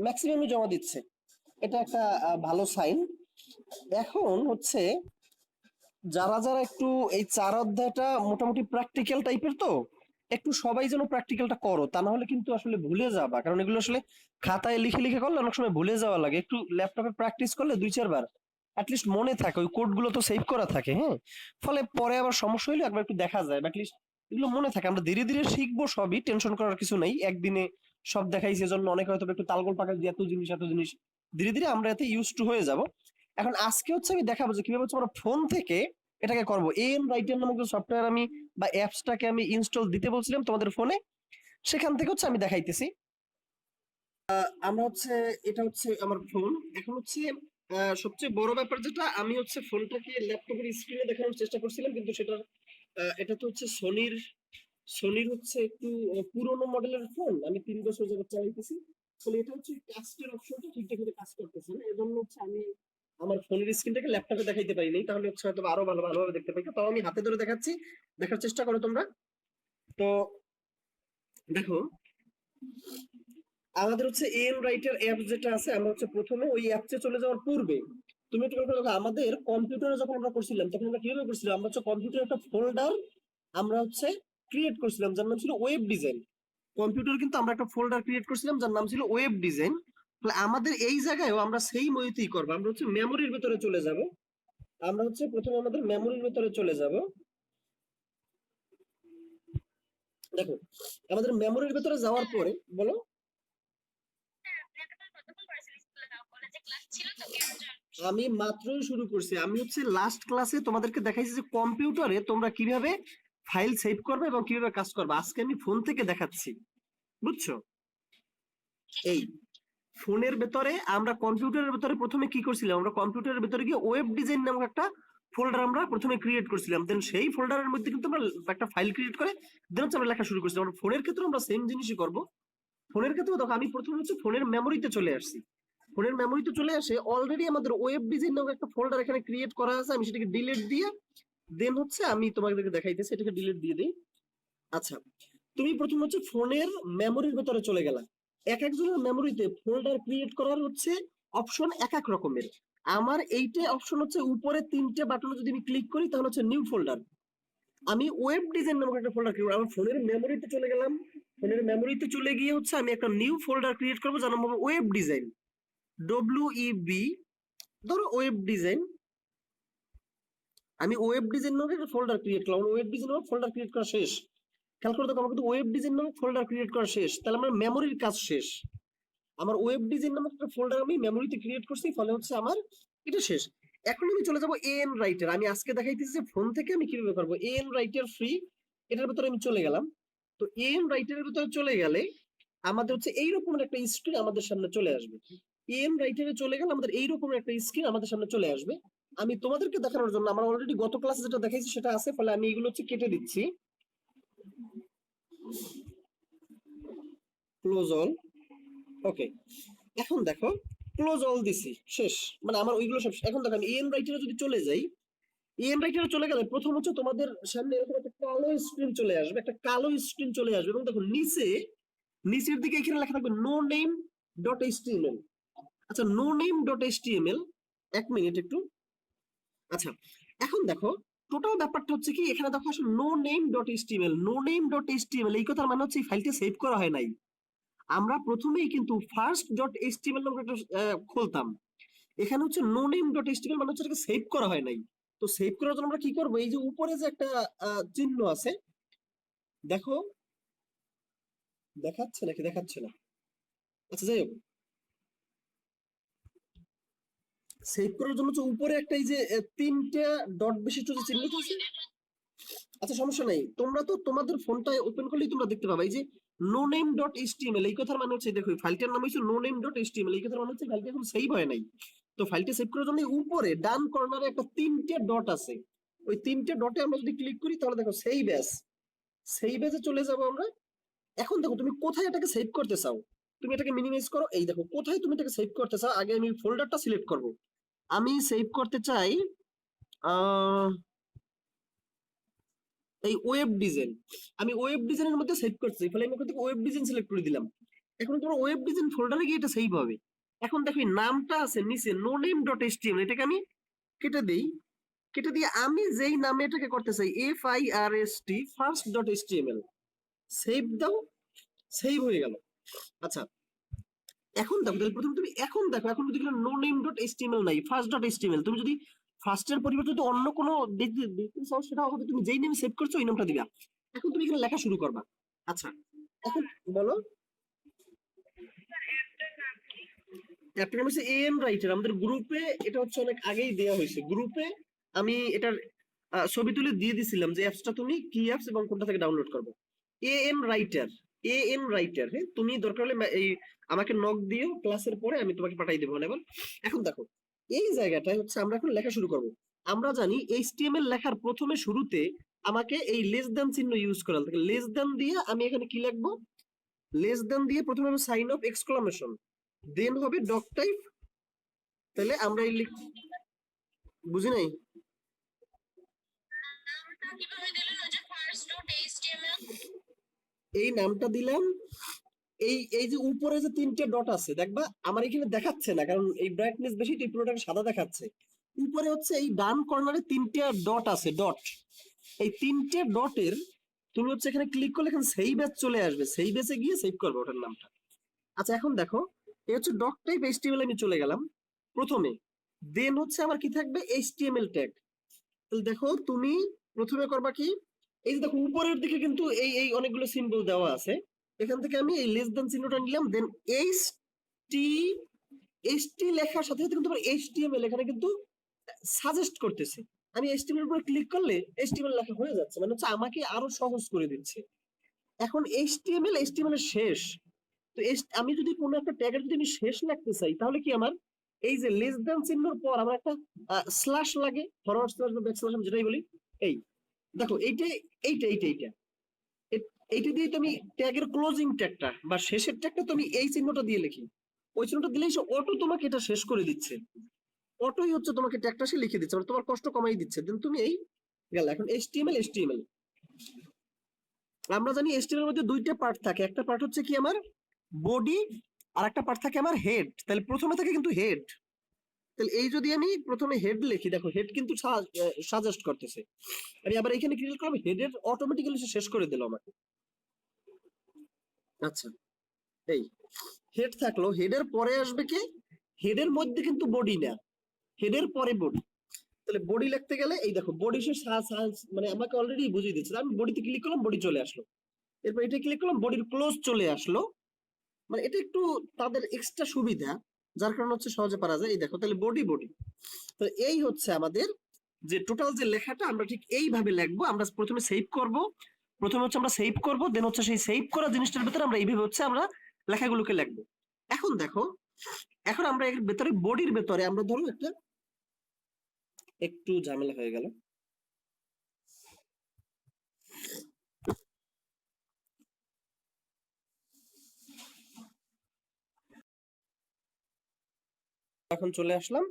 ম্যাক্সিমামই জমা দিচ্ছে, এটা একটা ভালো সাইন। এখন হচ্ছে যারা যারা একটু এই 4 অধ্যায়টা মোটামুটি প্র্যাকটিক্যাল টাইপের, তো একটু সবাই যেন প্র্যাকটিক্যালটা করো, তা না হলে কিন্তু আসলে ভুলে যাবা, কারণ এগুলো আসলে খাতায় লিখে লিখে করলে অনেক সময় ভুলে যাওয়া লাগে। একটু ল্যাপটপে প্র্যাকটিস করলে 2-4 বার অ্যাটলিস্ট মনে থাকে, ওই কোডগুলো তো সেভ করা থাকে, হ্যাঁ। ফলে পরে আবার সমস্যা হইলে একবার একটু দেখা যায়, অ্যাটলিস্ট এগুলো মনে থাকে। আমরা ধীরে ধীরে শিখবো, সবই টেনশন করার কিছু নেই। একদিনে সব দেখাইছে এজন্য অনেকে হয়তো একটু তালগোল পাকায় দিয়ে এত জিনিস এত জিনিস, ধীরে ধীরে আমরা এতে ইউজ টু হয়ে যাব। এখন আজকে হচ্ছে আমি দেখাবো যে কিভাবে হচ্ছে আমরা ফোন থেকে এটাকে করবো। এএন রাইটার নামক যে সফটওয়্যার আমি বা অ্যাপসটাকে আমি ইনস্টল দিতে বলছিলাম তোমাদের ফোনে, সেখান থেকে হচ্ছে আমি দেখাইতেছি। আমরা হচ্ছে, এটা হচ্ছে আমার ফোন। এখন হচ্ছে সবচেয়ে বড় ব্যাপার যেটা, আমি হচ্ছে ফোনটাকে ল্যাপটপের স্ক্রিনে দেখানোর চেষ্টা করছিলাম, কিন্তু সেটা এটা তো হচ্ছে সোনির। সোনির হচ্ছে একটু পুরোনো মডেলের ফোন, আমি 3 বছর যাবত চালাইতেছি। ফলে এটা হচ্ছে কাস্টের অপশনটা ঠিকঠাক মতো কাজ করতেছে না, এজন্য হচ্ছে আমি আমার ফোনের স্ক্রিনটাকে ল্যাপটপে দেখাইতে পারি নাই, তাহলে হচ্ছে হয়তো আরো ভালোভাবে দেখতে পাই। তাও আমি হাতে ধরে দেখাচ্ছি, দেখার চেষ্টা করো তোমরা। তো দেখো, আমাদের হচ্ছে এম রাইটার অ্যাপ যেটা আছে, আমরা হচ্ছে প্রথমে ওই অ্যাপসে চলে যাওয়ার পূর্বে তুমি একটু দেখো, আমাদের কম্পিউটারে যখন আমরা করছিলাম তখন আমরা কিভাবে করছিলাম, আমরা হচ্ছে কম্পিউটারে একটা ফোল্ডার আমরা হচ্ছে ক্রিয়েট করছিলাম যার নাম ছিল ওয়েব ডিজাইন। কম্পিউটার কিন্তু আমরা একটা ফোল্ডার ক্রিয়েট করছিলাম যার নাম ছিল ওয়েব ডিজাইন। তাহলে আমাদের এই জায়গায়ও আমরা সেই মইতেই করবো, আমরা হচ্ছে মেমোরির ভেতরে চলে যাব। আমরা হচ্ছে প্রথমে আমাদের মেমোরির ভেতরে চলে যাব। দেখো, আমাদের মেমোরির ভেতরে যাওয়ার পরে বলো। আমি মাত্রই শুরু করছি, আমি হচ্ছে লাস্ট ক্লাসে তোমাদেরকে দেখাইছি যে কম্পিউটারে তোমরা কিভাবে ফাইল সেভ করবে এবং কিভাবে কাজ করবে। আজকে আমি ফোন থেকে দেখাচ্ছি, বুঝছো? এই ফোনের ভেতরে আমরা কম্পিউটারের ভেতরে প্রথমে কি করছিলাম, আমরা কম্পিউটারের ভেতরে গিয়ে ওয়েব ডিজাইন নামক একটা ফোল্ডার আমরা প্রথমে ক্রিয়েট করছিলাম। দেন সেই ফোল্ডারের মধ্যে কিন্তু আমরা একটা ফাইল ক্রিয়েট করে দেন হচ্ছে আমরা লেখা শুরু করছিলাম। আমরা ফোনের ক্ষেত্রে আমরা সেম জিনিসই করব। ফোনের ক্ষেত্রে দেখো, আমি প্রথমে হচ্ছে ফোনের মেমোরিতে চলে আসছি। ফোনের মেমোরিতে চলে আসে অলরেডি আমাদের ওয়েব ডিজাইন নামক একটা ফোল্ডার এখানে ক্রিয়েট করা আছে, আমি সেটাকে ডিলিট দিয়ে দেন হচ্ছে আমি তোমাদেরকে দেখাইতেছি, এটাকে ডিলিট দিয়ে দিই। আচ্ছা, তুমি প্রথম হচ্ছে ফোনের মেমোরির ভেতরে চলে গেলা। এক একজনের মেমোরিতে ফোল্ডার ক্রিয়েট করার হচ্ছে অপশন এক এক রকমের। আমার এইটা অপশন হচ্ছে উপরে 3টে বাটনে যদি আমি ক্লিক করি তাহলে হচ্ছে নিউ ফোল্ডার। আমি ওয়েব ডিজাইন নামক একটা ফোল্ডার ক্রিয়েট, আমার ফোনের মেমোরিতে চলে গেলাম। ফোনের মেমোরিতে চলে গিয়ে হচ্ছে আমি একটা নিউ ফোল্ডার ক্রিয়েট করবো যার নাম হবে ওয়েব ডিজাইন, WEB, ধরো ওয়েব ডিজাইন। আমি ওয়েব ডিজাইন নামক একটা ফোল্ডার ক্রিয়েট করলাম, ওয়েব ডিজাইন নামক ফোল্ডার ক্রিয়েট করা শেষ। খেয়াল করে দেখো, আমার কিন্তু ওয়েব ডিজাইন নামক ফোল্ডার ক্রিয়েট করা শেষ, তাহলে আমার মেমোরির কাজ শেষ। আমার ওয়েব ডিজাইন নামক একটা ফোল্ডার আমি মেমোরিতে ক্রিয়েট করছি, ফলে হচ্ছে আমার এটা শেষ। এখন আমি চলে যাব এএন রাইটার। আমি আজকে দেখাইতেছি যে ফোন থেকে আমি কিভাবে করবো। এএন রাইটার ফ্রি, এটার ভিতরে আমি চলে গেলাম। তো এএন রাইটারের ভিতরে চলে গেলে আমাদের হচ্ছে এইরকম একটা স্ক্রিন আমাদের সামনে চলে আসবে। এএন রাইটারে চলে গেলে আমাদের এইরকম একটা স্ক্রিন আমাদের সামনে চলে আসবে। আমি তোমাদেরকে দেখানোর জন্য, আমার অলরেডি গত ক্লাসে যেটা দেখাইছি সেটা আছে, ফলে আমি এগুলো হচ্ছে কেটে দিচ্ছি। ক্লোজ অল, ওকে। এখন দেখো, ক্লোজ অল দিছি, শেষ। মানে আমার ওইগুলো সব শেষ। এখন দেখো, আমি এএন রাইটারে যদি চলে যাই, এএন রাইটারে চলে গেলে প্রথম হচ্ছে তোমাদের সামনে এরকম একটা কালো স্ক্রিন চলে আসবে, একটা কালো স্ক্রিন চলে আসবে, এবং দেখো নিচে নিচের দিকে এখানে লেখা থাকবে নো নেম ডট এইচটিএমএল। আচ্ছা, নো নেম ডট এইচটিএমএল, এক মিনিট একটু। আচ্ছা, এখন দেখো, টোটাল ব্যাপারটা হচ্ছে কি, এখানে দেখো আসলে no name dot HTML, no name dot HTML এই কথার মানে হচ্ছে এই ফাইলটা সেভ করা হয় নাই। আমরা প্রথমেই কিন্তু ফার্স্ট ডট এইচটিএমএল নামক একটা খুলতাম। এখানে হচ্ছে নো নেম ডট এইচটিএমএল মানে হচ্ছে এটাকে সেভ করা হয় নাই। তো সেভ করার জন্য আমরা কি করবো, এই যে উপরে যে একটা চিহ্ন আছে, দেখো দেখাচ্ছে নাকি দেখাচ্ছে না, আচ্ছা যাই হোক, সেভ করার জন্য হচ্ছে উপরে একটা এই যে 3টে ডট বিশিষ্ট যে চিহ্নটা আছে। আচ্ছা সমস্যা নাই, তোমরা তো তোমাদের ফোনটা ওপেন করলেই তোমরা দেখতে পাবে এই যে নো নেম ডট এইচটিএমএল এই কথার মানে হচ্ছে, দেখো ফাইলটার নাম হচ্ছে নো নেম ডট এইচটিএমএল এই কথার মানে হচ্ছে ফাইলটা এখন সেভ হয় নাই। তো ফাইলটা সেভ করার জন্য উপরে ডান কর্নারে একটা 3টে ডট আছে, ওই 3টে ডটে আমরা যদি ক্লিক করি তাহলে দেখো সেভ অ্যাজ, সেভ অ্যাজে চলে যাব আমরা। এখন দেখো তুমি কোথায় এটাকে সেভ করতে চাও, তুমি এটাকে মিনিমাইজ করো। এই দেখো কোথায় তুমি এটাকে সেভ করতে চাও, আগে আমি ফোল্ডারটা সিলেক্ট করব। আমি সেভ করতে চাই আহ এই ওয়েব ডিজাইন, আমি ওয়েব ডিজাইনের মধ্যে সেভ করছি, ফলে আমি ওখান থেকে ওয়েব ডিজাইন সিলেক্ট করে দিলাম। এখন তোমার ওয়েব ডিজাইন ফোল্ডারে গিয়ে এটা সেভ হবে। এখন দেখো এই নামটা আছে নিচে নো নেম ডট এইচটিএমএল, এটাকে আমি কেটে দেই। কেটে দিয়ে আমি যেই নামে এটাকে করতে চাই FIRST first dot HTML, save দাও, সেভ হয়ে গেল। আচ্ছা এখন দেখো তাহলে প্রথমে তুমি এখন দেখো এখন যদি নো নেম ডট এইচটিএমএল নাই, ফার্স্ট ডট এইচটিএমএল, তুমি যদি ফার্স্টের পরিবর্তে যদি অন্য কোনো দেখতে চাও সেটা হবে তুমি যেই নেম সেভ করছো ওই নামটা দিবা। এখন তুমি এখানে লেখা শুরু করবা। আচ্ছা এখন বলো, অ্যাপটার নাম হচ্ছে AM রাইটার। আমাদের গ্রুপে এটা হচ্ছে অনেক আগেই দেওয়া হয়েছে, গ্রুপে আমি এটার ছবি তুলে দিয়ে দিছিলাম যে অ্যাপসটা তুমি কি অ্যাপস এবং কোনটা থেকে ডাউনলোড করবে। AM রাইটার, AM রাইটার, হ্যাঁ তুমি দরকার হলে এই আমাকে নক দিও ক্লাসের পরে, আমি তোমাকে পাঠিয়ে দেবো। এবার এখন দেখো এই জায়গাটায় হচ্ছে আমরা এখন লেখা শুরু করব। আমরা জানি HTML লেখার প্রথমে শুরুতে আমাকে এই লেস দ্যান চিহ্ন ইউজ করা লাগে। লেস দ্যান দিয়ে আমি এখানে কি লিখবো, লেস দ্যান দিয়ে প্রথমে আমি সাইন অফ এক্সক্লামেশন, দেন হবে ডক টাইপ। তাহলে আমরা এই বুঝি নাই, এই নামটা দিলাম। এই এই যে উপরে যে তিনটে ডট আছে দেখবা, আমার এখানে দেখাচ্ছে না কারণ এই ব্রাইটনেস বেশি, তো পুরোটা সাদা দেখাচ্ছে। উপরে হচ্ছে এই ডান কর্নারে তিনটে ডট আছে, ডট। এই তিনটে ডটের তুমি হচ্ছে এখানে ক্লিক করলে এখানে সেভ এজ চলে আসবে, সেভ এজে গিয়ে সেভ করবে ওটার নামটা। আচ্ছা এখন দেখো এই হচ্ছে ডক টাইপ HTML, আমি চলে গেলাম প্রথমে। দেন হচ্ছে আমার কি থাকবে HTML ট্যাগ। তাহলে দেখো তুমি প্রথমে করবা কি, এই যে দেখো উপরের দিকে কিন্তু এই এই অনেকগুলো সিম্বল দেওয়া আছে, এখান থেকে আমি এই লেস দেন চিহ্নটা নিলাম, দেন HT লেখার সাথে সাথে কিন্তু HTML এখানে কিন্তু সাজেস্ট করতেছে। আমি HTML উপরে ক্লিক করলে HTML লেখা হয়ে যাচ্ছে, মানে হচ্ছে আমাকে আরো সহজ করে দিচ্ছে। এখন HTML এর শেষ। তো আমি যদি কোনো একটা ট্যাগের যদি আমি শেষ লিখতে চাই তাহলে কি আমার এই যে লেস দেন চিহ্নর পর আমার একটা স্ল্যাশ লাগে, ফরওয়ার্ড স্ল্যাশ বা ব্যাক স্ল্যাশ যেটাই বলি। এই দেখো এইটা এইটা এইটা এইটা এইটা দিয়ে তুমি ট্যাগের ক্লোজিং ট্যাগটা বা শেষের ট্যাগটা তুমি এই চিহ্নটা দিয়ে লিখি, ওই চিহ্নটা দিলেই সে অটো তোমাকে এটা শেষ করে দিচ্ছে। অটোই হচ্ছে তোমাকে ট্যাগটা সে লিখে দিচ্ছে, মানে তোমার কষ্ট কমাই দিচ্ছে। দেন তুমি এই গেল। এখন HTML আমরা জানি HTML এর মধ্যে দুইটা পার্ট থাকে, একটা পার্ট হচ্ছে কি আমার বডি, আর একটা পার্ট থাকে আমার হেড। তাহলে প্রথমে থাকে কিন্তু হেড। তাহলে এই যদি আমি প্রথমে হেড লিখি, দেখো হেড কিন্তু সাজেস্ট করতেছে। আমি আবার এখানে ক্লিক করলাম, হেডের অটোমেটিক্যালি সে শেষ করে দিল আমাকে। আচ্ছা এই হেড থাকলো, হেডের পরে আসবে কি, হেডের মধ্যে কিন্তু বডি না, হেডের পরে বডি। তাহলে বডি লিখতে গেলে এই দেখো বডি সে মানে আমাকে অলরেডি বুঝিয়ে দিচ্ছে। আমি বডিতে ক্লিক করলাম, বডি চলে আসলো। এরপর এটা ক্লিক করলাম, বডির ক্লোজ চলে আসলো। মানে এটা একটু তাদের এক্সট্রা সুবিধা, যার কারণে হচ্ছে সহজে পারা যায়। এই দেখো তাহলে বডি বডি। তো এই হচ্ছে আমাদের যে টোটাল যে লেখাটা আমরা ঠিক এইভাবে লিখবো। আমরা প্রথমে সেভ করব, প্রথমে হচ্ছে আমরা সেভ করব, দেন হচ্ছে সেই সেভ করা জিনিসটার ভিতরে আমরা এইভাবে হচ্ছে আমরা লেখাগুলোকে লিখবো। এখন দেখো এখন আমরা এর ভেতরে বডির ভেতরে আমরা ধরো একটা একটু ঝামেলা হয়ে গেল। এখন চলে আসলাম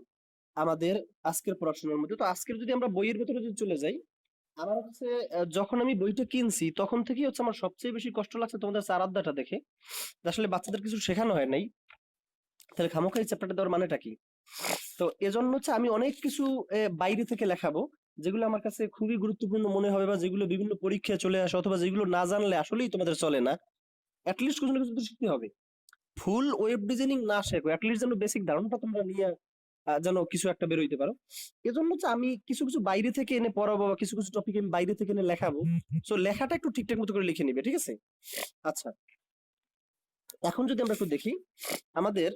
আমাদের আজকের পড়াশোনার মধ্যে। তো আজকের যদি আমরা বইয়ের ভেতরে যদি চলে যাই, আমার হচ্ছে যখন আমি বইটা কিনছি তখন থেকেই হচ্ছে আমার সবচেয়ে বেশি কষ্ট লাগছে তোমাদের চার অধ্যায়টা দেখে। আসলে বাচ্চাদের কিছু শেখানো হয় নাই, তাহলে খামোখা এই চ্যাপ্টারটা দেওয়ার মানেটা কি? তো এজন্য হচ্ছে আমি অনেক কিছু বাইরে থেকে লেখাবো, যেগুলো আমার কাছে খুবই গুরুত্বপূর্ণ মনে হবে, বা যেগুলো বিভিন্ন পরীক্ষায় চলে আসে, অথবা যেগুলো না জানলে আসলেই তোমাদের চলে না। অ্যাটলিস্ট কিছু না কিছু তো শিখতে হবে। ফুল ওয়েব ডিজাইনিং না শেখো, অ্যাটলিস্ট যেন বেসিক ধারণাটা তোমরা নিয়ে যেন কিছু একটা বেরোইতে পারো। এজন্য হচ্ছে আমি কিছু কিছু বাইরে থেকে এনে পড়াবো, বা কিছু কিছু টপিক আমি বাইরে থেকে এনে লেখাবো। তো লেখাটা একটু ঠিকঠাক মতো করে লিখে নিবে, ঠিক আছে? আচ্ছা এখন যদি আমরা একটু দেখি আমাদের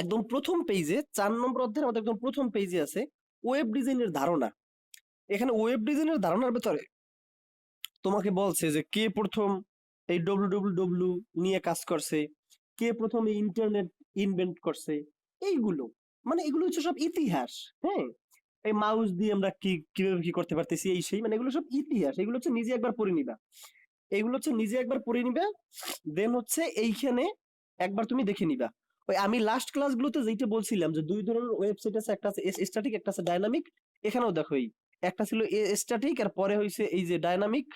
একদম প্রথম পেজে 4 নম্বর অধ্যায়ের আমাদের একদম প্রথম পেজে আছে ওয়েব ডিজাইনের ধারণা। এখানে ওয়েব ডিজাইনের ধারণার ভেতরে তোমাকে বলছে যে কে প্রথম এই ডব্লিউডব্লিউডব্লিউ নিয়ে কাজ করছে, কে প্রথম এই ইন্টারনেট ইনভেন্ট করছে, এইগুলো মানে এগুলো হচ্ছে সব ইতিহাস। হ্যাঁ এই মাউস দিয়ে আমরা কি কিভাবে কি করতে পারতেছি এই সেই, মানে এগুলো সব ইতিহাস। এগুলো হচ্ছে নিজে একবার পড়ে নিবা, এগুলো হচ্ছে নিজে একবার পড়ে নিবা, দেন হচ্ছে এইখানে একবার তুমি দেখে নিবা। ওই আমি লাস্ট ক্লাসগুলোতে যেটা বলছিলাম যে দুই ধরনের ওয়েবসাইট আছে, একটা আছে স্ট্যাটিক, একটা আছে ডাইনামিক। এখানেও দেখো এই একটা ছিল স্ট্যাটিক, আর পরে হইছে এই যে ডাইনামিক।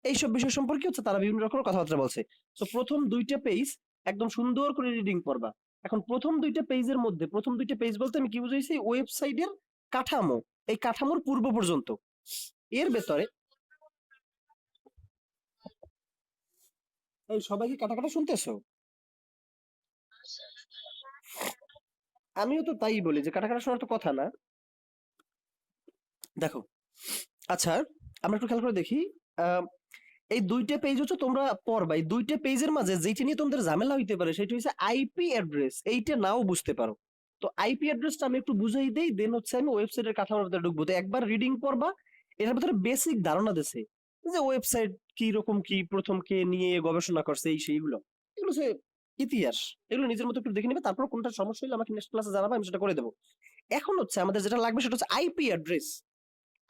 এইসব বিষয় সম্পর্কে হচ্ছে তারা বিভিন্ন রকমের কথাবার্তা বলছে। তো প্রথম দুইটা পেজ একদম সুন্দর করে রিডিং পড়বা। এখন প্রথম দুইটা পেজের মধ্যে, প্রথম দুইটা পেজ বলতে আমি কি বুঝাইছি, ওয়েবসাইটের কাঠামো, এই কাঠামোর পূর্ব পর্যন্ত এর ভেতরে। এই সবাইকে কাটা কাটা শুনতেছো? আমিও তো তাই বলি যে কাটা কাটা শোনার তো কথা না। দেখো, আচ্ছা আমরা একটু খেয়াল করে দেখি। আহ, এই দুইটা পেজ হচ্ছে তোমরা পড়বা, এই দুইটা পেজের মাঝে যেটা নিয়ে তোমাদের ঝামেলা হইতে পারে সেটা হচ্ছে আইপি অ্যাড্রেস। এইটা নাও বুঝতে পারো। তো আইপি অ্যাড্রেসটা আমি একটু বুঝাই দেই, দেন হচ্ছে আমি ওয়েবসাইটের কাঠামোর ভিতরে ঢুকবো। তো একবার রিডিং পড়বা, এটার ভিতরে বেসিক ধারণা দিছে যে ওয়েবসাইট কি রকম, কি প্রথম কে নিয়ে গবেষণা করছে, এই সেইগুলো, এগুলো হচ্ছে ইতিহাস। এগুলো নিজের মতো একটু দেখে নিবে, তারপর কোনটা সমস্যা হলে আমাকে নেক্সট ক্লাসে জানাবে, আমি সেটা করে দেবো। এখন হচ্ছে আমাদের যেটা লাগবে সেটা হচ্ছে আইপি অ্যাড্রেস।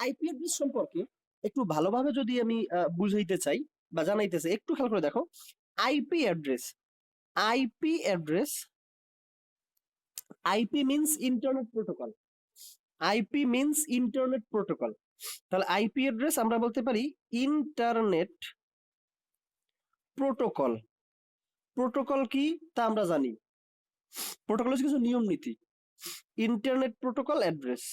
আইপি অ্যাড্রেস সম্পর্কে একটু ভালোভাবে যদি আমি বুঝাইতে চাই বা জানাইতে চাই, একটু খেয়াল করে দেখো। IP address, IP address, IP means internet protocol. IP means internet protocol. তাহলে আইপি অ্যাড্রেস আমরা বলতে পারি ইন্টারনেট প্রোটোকল। প্রোটোকল কি তা আমরা জানি, প্রোটোকল হচ্ছে কিছু নিয়ম নীতি। Internet protocol address.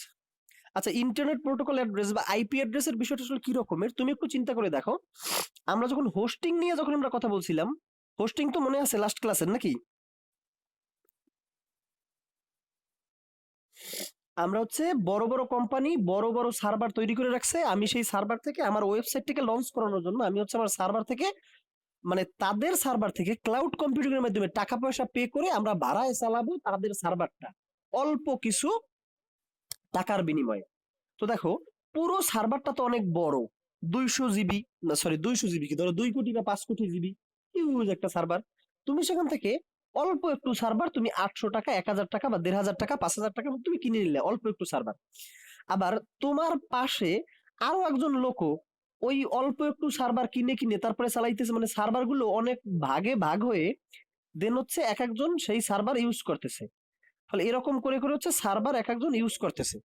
আচ্ছা, ইন্টারনেট প্রোটোকল অ্যাড্রেস বা আইপি অ্যাড্রেসের বিষয়টা আসলে কি রকমের তুমি একটু চিন্তা করে দেখো। আমরা যখন হোস্টিং নিয়ে যখন আমরা কথা বলছিলাম, হোস্টিং তো মনে আছে লাস্ট ক্লাসের নাকি? আমরা হচ্ছে বড় বড় কোম্পানি বড় বড় সার্ভার তৈরি করে রাখছে, আমি সেই সার্ভার থেকে আমার ওয়েবসাইটটিকে লঞ্চ করানোর জন্য আমি হচ্ছে আমার সার্ভার থেকে, মানে তাদের সার্ভার থেকে ক্লাউড কম্পিউটিং এর মাধ্যমে টাকা পয়সা পে করে আমরা ভাড়ায় চালাবো তাদের সার্ভারটা, অল্প কিছু টাকার বিনিময়ে। তো দেখো, পুরো সার্ভারটা তো অনেক বড়, 200 জিবি, না সরি 200 জিবি কি, ধরো 2 কোটি বা 5 কোটি জিবি, হিউজ একটা সার্ভার। তুমি সেখান থেকে অল্প একটু সার্ভার তুমি 800 টাকা, 1000 টাকা বা 1500 টাকা, 5000 টাকা তুমি কিনে নিলে অল্প একটু সার্ভার। আবার তোমার পাশে আরো একজন লোক ওই অল্প একটু সার্ভার কিনে কিনে তারপরে চালাইতেছে, মানে সার্ভার গুলো অনেক ভাগে ভাগ হয়ে দেন হচ্ছে এক একজন সেই সার্ভার ইউজ করতেছে। ফলে এরকম করে করে হচ্ছে সার্ভার এক একজন ইউজ করতেছে।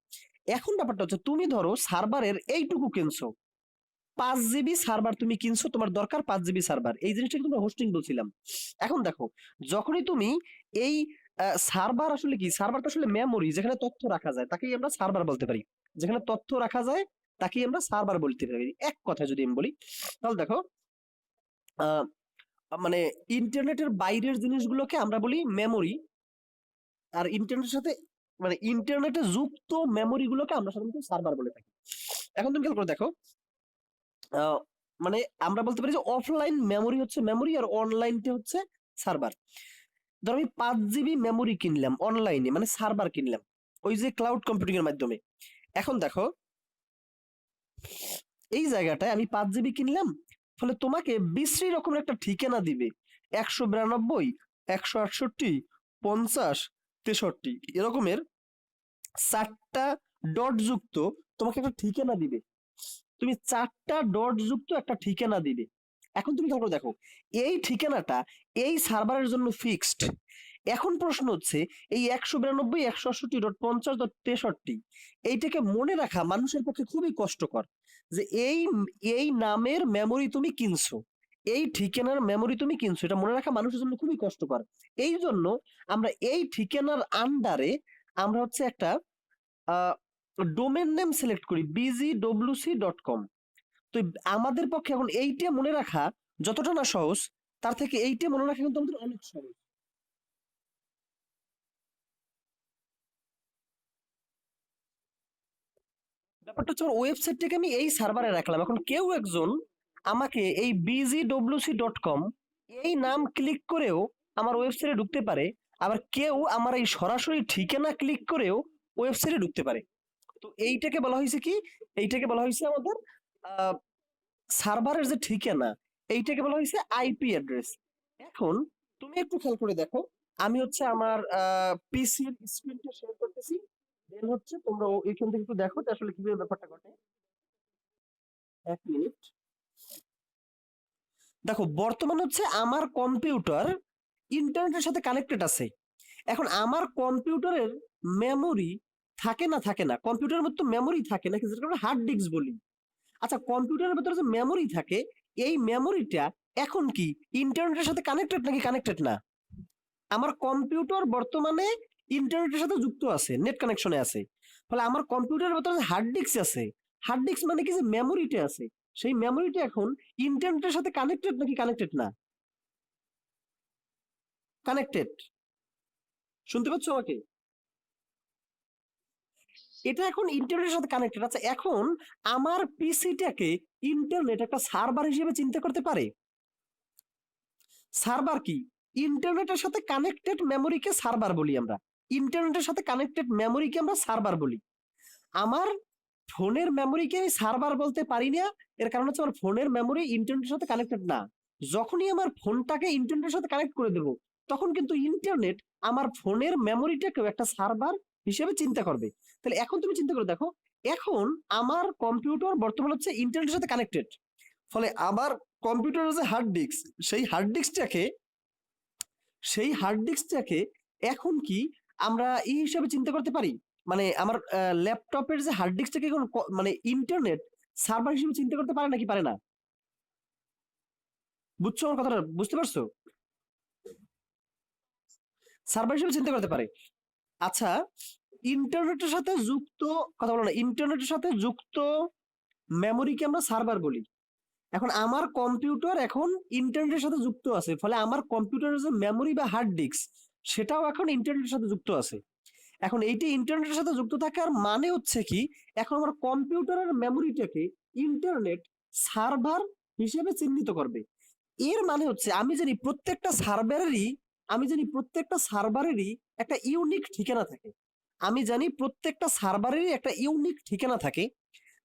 এখন ব্যাপারটা হচ্ছে তুমি ধরো সার্ভারের এইটুকু কিনছো, 5 জিবি সার্ভার তুমি কিনছো, তোমার দরকার 5 জিবি সার্ভার, এই জিনিসটা কিন্তু হোস্টিং বলছিলাম। এখন দেখো, যখনই তুমি এই সার্ভার, আসলে কি সার্ভারটা আসলে মেমোরি, যেখানে তথ্য রাখা যায় তাকেই আমরা সার্ভার বলতে পারি। যেখানে তথ্য রাখা যায় তাকেই আমরা সার্ভার বলতে পারি, এক কথা যদি আমি বলি। তাহলে দেখো, আহ, মানে ইন্টারনেটের বাইরের জিনিসগুলোকে আমরা বলি মেমোরি, আর ইন্টারনেটের সাথে, মানে ইন্টারনেটে যুক্ত মেমোরি গুলোকে আমরা সাধারণত সার্ভার বলে থাকি। এখন তুমি খেয়াল করে দেখো, আহ, মানে আমরা বলতে পারি যে অফলাইন মেমোরি হচ্ছে মেমোরি, আর অনলাইনটা হচ্ছে সার্ভার। ধরো আমি 5 জিবি মেমোরি কিনলাম অনলাইনে, মানে সার্ভার কিনলাম ওই যে ক্লাউড কম্পিউটিং এর মাধ্যমে। এখন দেখো, এই জায়গাটায় আমি 5 জিবি কিনলাম, ফলে তোমাকে বিশ্রী রকমের একটা ঠিকানা দিবে, 192, 168, 50, 63 এরকমের 4টা ডট যুক্ত তোমাকে একটা ঠিকানা দিবে। তুমি 4টা ডট যুক্ত একটা ঠিকানা দিবে। এখন তুমি ধরো দেখো, এই ঠিকানাটা এই সার্ভারের জন্য ফিক্সড। এখন প্রশ্ন হচ্ছে, এই 192, 168.50.63 এইটাকে মনে রাখা মানুষের পক্ষে খুবই কষ্টকর, যে এই এই নামের মেমোরি তুমি কিনছো, এই ঠিকানার মেমোরি তুমি কিনছো, এটা মনে রাখা মানুষের জন্য খুবই কষ্টকর। এই জন্য আমরা এই ঠিকানার আন্ডারে আমরা হচ্ছে একটা ডোমেন নেম সিলেক্ট করি, bgwc.com। তো আমাদের পক্ষে এখন এইটা মনে রাখা যতটা না সহজ, তার থেকে এইটা মনে রাখা কিন্তু আমাদের অনেক সহজ। ব্যাপারটা হচ্ছে ওয়েবসাইটটাকে আমি এই সার্ভারে রাখলাম, এখন কেউ একজন আমাকে এই bgwc.com এই নাম ক্লিক করেও আমার ওয়েবসাইটে ঢুকতে পারে, আবার কেউ আমার এই সরাসরি ঠিকানা ক্লিক করেও ওয়েবসাইটে ঢুকতে পারে। তো এইটাকে বলা হয়েছে কি, এইটাকে বলা হয়েছে আমাদের সার্ভারের যে ঠিকানা, এইটাকে বলা হয়েছে আইপি অ্যাড্রেস। এখন তুমি একটু খেয়াল করে দেখো, আমি হচ্ছে আমার পিসির স্ক্রিনটা শেয়ার করতেছি, দেন হচ্ছে তোমরা এখান থেকে একটু দেখো যে আসলে কিভাবে ব্যাপারটা ঘটে। 1 মিনিট। দেখো, বর্তমান হচ্ছে আমার কম্পিউটার ইন্টারনেটের সাথে কানেক্টেড আছে। এখন আমার কম্পিউটারের মেমোরি থাকে না, থাকে না, কম্পিউটারের মধ্যে মেমোরি থাকে না, যেটাকে আমরা হার্ড ডিস্ক বলি। আচ্ছা, কম্পিউটারের ভেতরে যে মেমোরি থাকে, এই মেমোরিটা এখন কি ইন্টারনেটের সাথে কানেক্টেড নাকি কানেক্টেড না? আমার কম্পিউটার বর্তমানে ইন্টারনেটের সাথে যুক্ত আছে, নেট কানেকশনে আছে। ফলে আমার কম্পিউটারের ভেতরে হার্ড ডিস্ক আছে। হার্ড ডিস্ক মানে কি, যে মেমোরিটা আছে, সেই মেমোরিটা এখন ইন্টারনেটের সাথে কানেক্টেড নাকি কানেক্টেড না? কানেক্টেড। শুনতে পাচ্ছ আমাকে? এটা এখন ইন্টারনেটের সাথে কানেক্টেড। আচ্ছা, এখন আমার পিসিটাকে ইন্টারনেট একটা সার্ভার হিসেবে চিন্তা করতে পারে? সার্ভার কি? ইন্টারনেটের সাথে কানেক্টেড মেমোরিকে সার্ভার বলি আমরা। ইন্টারনেটের সাথে কানেক্টেড মেমোরিকে আমরা সার্ভার বলি। আমার ফোনের মেমোরিকে আমি সার্ভার বলতে পারি না। এর কারণ হচ্ছে আমার ফোনের মেমোরি ইন্টারনেটের সাথে কানেক্টেড না। যখনই আমার ফোনটাকে ইন্টারনেটের সাথে কানেক্ট করে দেব, তখন কিন্তু ইন্টারনেট আমার ফোনের মেমোরিটাকেও একটা সার্ভার হিসেবে চিন্তা করবে। তাহলে এখন তুমি চিন্তা করে দেখো, এখন আমার কম্পিউটার বর্তমানে হচ্ছে ইন্টারনেটের সাথে কানেক্টেড। ফলে আমার কম্পিউটারের যে হার্ড ডিস্ক, সেই হার্ড ডিস্কটাকে সেই হার্ড ডিস্কটাকে এখন কি আমরা এই হিসাবে চিন্তা করতে পারি? মানে আমার ল্যাপটপের যে হার্ড ডিস্কটাকে এখন মানে ইন্টারনেট সার্ভার হিসেবে চিন্তা করতে পারে নাকি পারে না? বুঝছো আমার কথাটা? বুঝতে পারছো? সার্ভার হিসেবে চিন্তা করতে পারে। আচ্ছা, ইন্টারনেটের সাথে যুক্ত, কথা বলো না, ইন্টারনেটের সাথে যুক্ত মেমোরিকে আমরা সার্ভার বলি। এখন আমার কম্পিউটার এখন ইন্টারনেটের সাথে যুক্ত আছে, ফলে আমার কম্পিউটারের যে মেমোরি বা হার্ড ডিস্ক, সেটাও এখন ইন্টারনেটের সাথে যুক্ত আছে। এখন এইটি ইন্টারনেটের সাথে যুক্ত থাকার মানে হচ্ছে কি, এখন আমার কম্পিউটারের মেমোরিটাকে ইন্টারনেট সার্ভার হিসেবে চিহ্নিত করবে। এর মানে হচ্ছে আমি জানি প্রত্যেকটা সার্ভারেরই একটা ইউনিক ঠিকানা থাকে। আমি জানি প্রত্যেকটা সার্ভারেরই একটা ইউনিক ঠিকানা থাকে,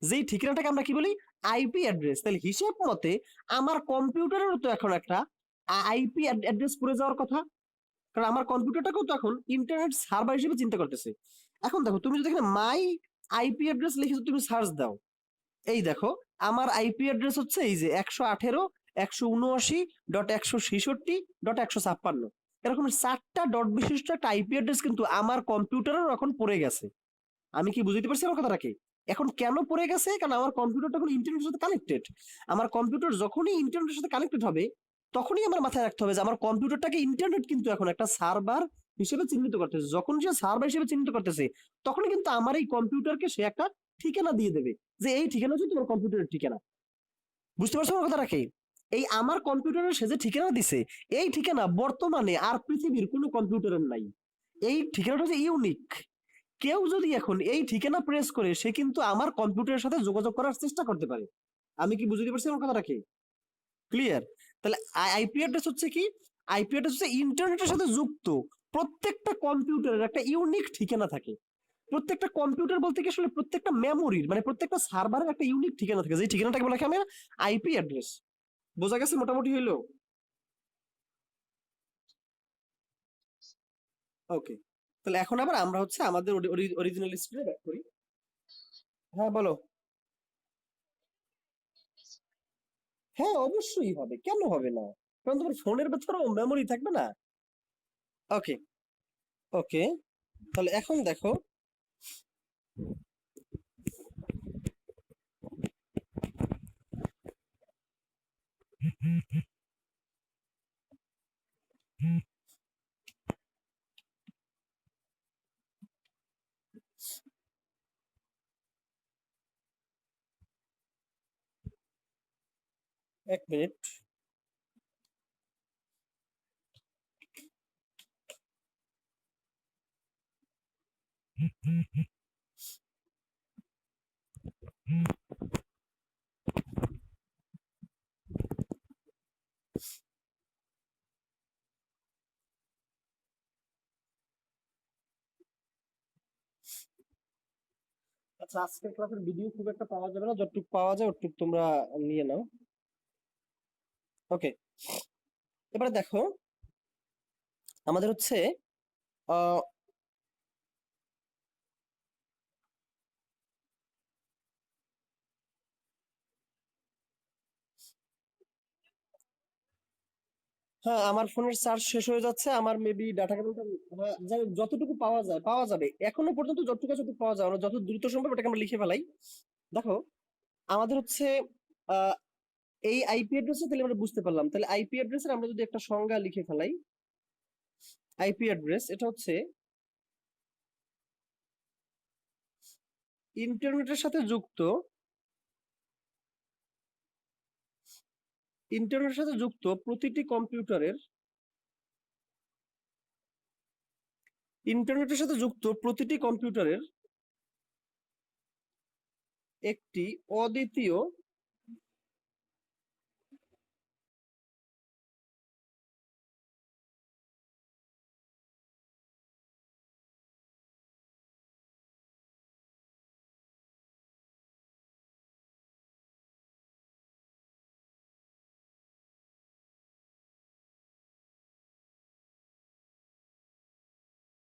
যেই ঠিকানাটাকে আমরা কি বলি? IP address. তাহলে হিসেব মতে আমার কম্পিউটারেরও তো এখন একটা আইপি অ্যাড্রেস পড়ে যাওয়ার কথা, কারণ আমার কম্পিউটারটাকেও তো এখন ইন্টারনেট সার্ভার হিসেবে চিন্তা করতেছে। এখন দেখো, তুমি যদি এখানে মাই আইপি অ্যাড্রেস লিখে তুমি সার্চ দাও, এই দেখো আমার আইপি অ্যাড্রেস হচ্ছে এই যে 118.179.166.156, এরকম 4টা ডট বিশিষ্ট একটা আইপি অ্যাড্রেস কিন্তু আমার কম্পিউটারেও এখন পড়ে গেছে। আমি কি বুঝতে পারছি আমার কথাটাকে? এখন কেন পড়ে গেছে? কারণ আমার কম্পিউটারটা এখন ইন্টারনেটের সাথে কানেক্টেড। আমার কম্পিউটার যখনই ইন্টারনেটের সাথে কানেক্টেড হবে, তখনই আমার মাথায় রাখতে হবে যে আমার কম্পিউটারটাকে ইন্টারনেট কিন্তু এখন একটা সার্ভার হিসেবে চিহ্নিত করতেছে। যখন সে সার্ভার হিসেবে চিহ্নিত করতেছে, তখনই কিন্তু আমার এই কম্পিউটারকে সে একটা ঠিকানা দিয়ে দেবে, যে এই ঠিকানা হচ্ছে তোমার কম্পিউটারের ঠিকানা। বুঝতে পারছো আমার কথাটাকে? এই আমার কম্পিউটারের সে যে ঠিকানা দিছে, এই ঠিকানা বর্তমানে আর পৃথিবীর কোনো কম্পিউটারের নাই। এই ঠিকানাটা হচ্ছে ইউনিক। কেউ যদি এখন এই ঠিকানা প্রেস করে, সে কিন্তু আমার কম্পিউটারের সাথে যোগাযোগ করার চেষ্টা করতে পারে। আমি কি বুঝতে পারছি আমার কথাটা কি? ক্লিয়ার? তাহলে আইপি অ্যাড্রেস হচ্ছে কি? আইপি অ্যাড্রেস হচ্ছে ইন্টারনেটের সাথে যুক্ত প্রত্যেকটা কম্পিউটারের একটা ইউনিক ঠিকানা থাকে। প্রত্যেকটা কম্পিউটার বলতে কি, আসলে প্রত্যেকটা মেমোরির মানে প্রত্যেকটা সার্ভারের একটা ইউনিক ঠিকানা থাকে, যে ঠিকানাটাকে বলা হয় আমার আইপি অ্যাড্রেস। বোঝা গেছে মোটামুটি হইলো? ওকে। তাহলে এখন আবার আমরা হচ্ছে আমাদের অরিজিনাল স্ক্রিনে ব্যাক করি। হ্যাঁ বলো। হ্যাঁ, অবশ্যই হবে, কেন হবে না? কারণ তোমার ফোনের ভেতরেও মেমোরি থাকবে না। ওকে। ওকে, তাহলে এখন দেখো, এক মিনিট। আচ্ছা, আজকের ক্লাসের ভিডিও খুব একটা পাওয়া যাবে না, যতটুকু পাওয়া যায় ওটুকু তোমরা নিয়ে নাও। ওকে, এবারে দেখো, আমাদের হচ্ছে আহ হ্যাঁ, আমার ফোনের চার্জ শেষ হয়ে যাচ্ছে, আমার মেবি ডাটা কেবলটা, হ্যাঁ, যতটুকু পাওয়া যায় পাওয়া যাবে, এখনো পর্যন্ত যতটুকু পাওয়া যায় আমরা যত দ্রুত সম্ভব এটাকে আমরা লিখে ফেলাই। দেখো, আমাদের হচ্ছে আহ এই আইপি অ্যাড্রেসে, তাহলে আমরা বুঝতে পারলাম, তাহলে আইপি অ্যাড্রেসের আমরা যদি একটা সংজ্ঞা লিখে ফেলাই, আইপি অ্যাড্রেস এটা হচ্ছে ইন্টারনেটের সাথে যুক্ত প্রতিটি কম্পিউটারের একটি অদ্বিতীয়